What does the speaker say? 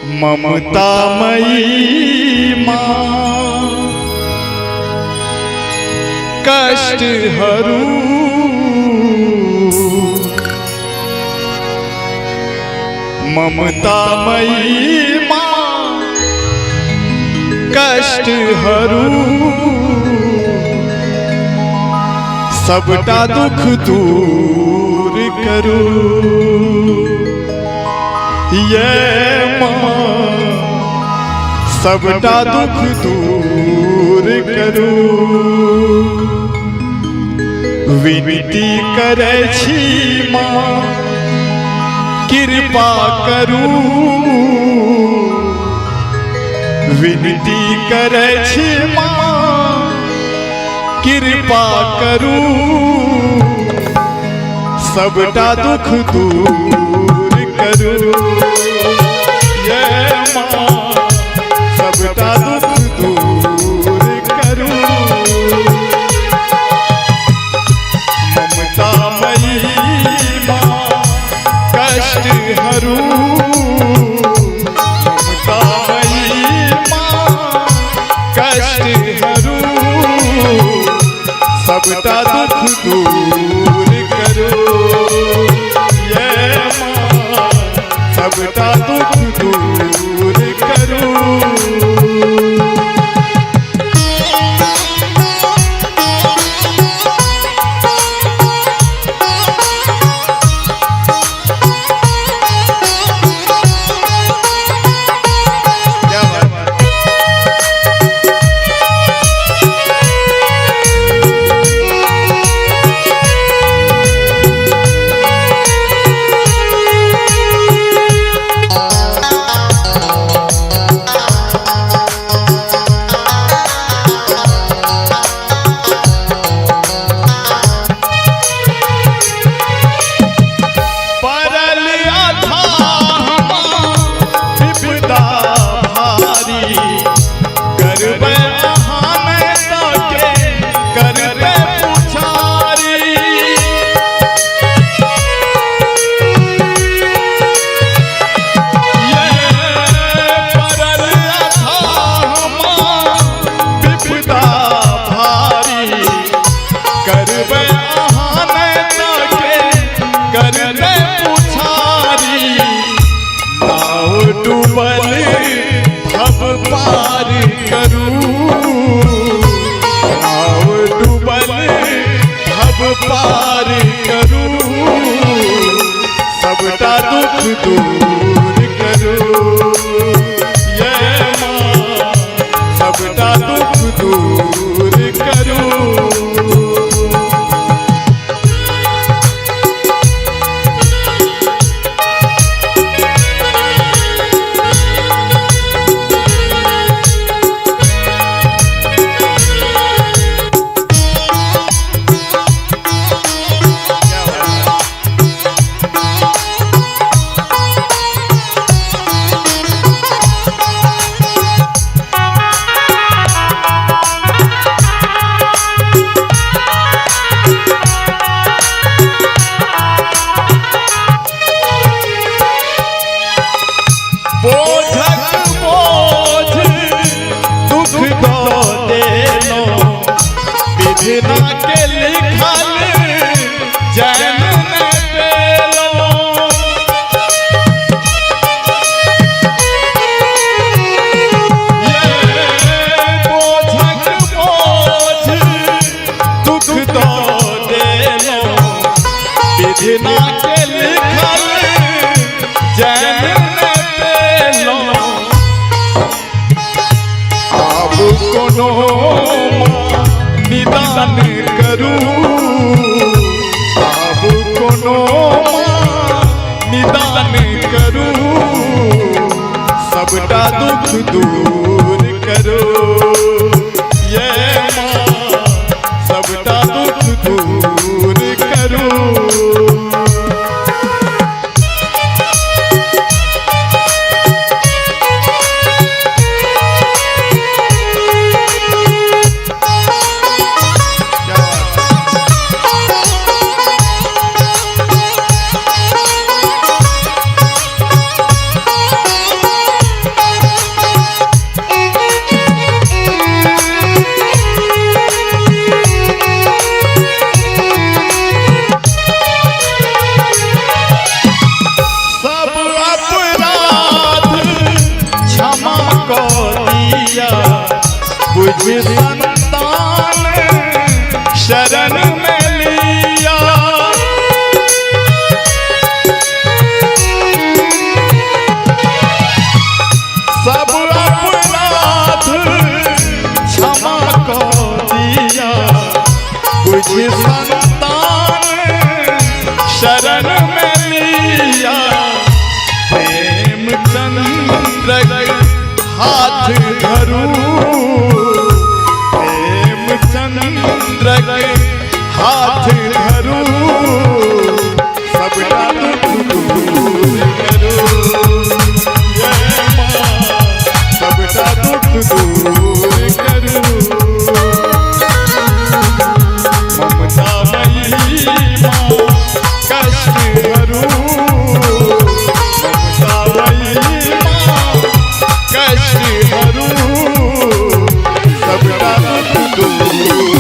ममतामयी माँ कष्ट हरू ममतामयी माँ कष्ट हरू सबटा दुख दूर करू ये माँ सबटा दुख दूर करू विनती करे छी माँ कृपा करू विनती करे छी माँ कृपा करू सबटा दुख दूर करू ये माँ सबटा दुख दूर करू ममतामयी माँ कष्ट हरू ममतामयी माँ कष्ट हरू सबटा दुख दूर करो ये माँ सबटा दुख दूर करो डूबल भव पार करू नाव डूबल भव पार करू सबटा दुख दूर करू ये माँ सबटा दुख दूर करू विधिना के लिखल जैन ने पेलो ये बोझक बोझ दुख दो देलो विधिना के लिखल जैन ने पेलो अब कोनो निदान करू अब कोनो निदान करू सबटा दुख दूर करो ये माँ सबटा दुख दूर करू मैया बुझ संतान शरण में लिया। सब अपराध क्षमा को दिया बुझ संतान शरण में लिया। प्रेम चंद्र हाथ धरूं, प्रेम चंद्र हाथ धरूं, सबका दुख दूर करूं। ये माँ सबका दुख दूर करूं। ममता मई माँ कष्ट हरूं, ममता मई माँ कष्ट हरूं, सबका दुख दूर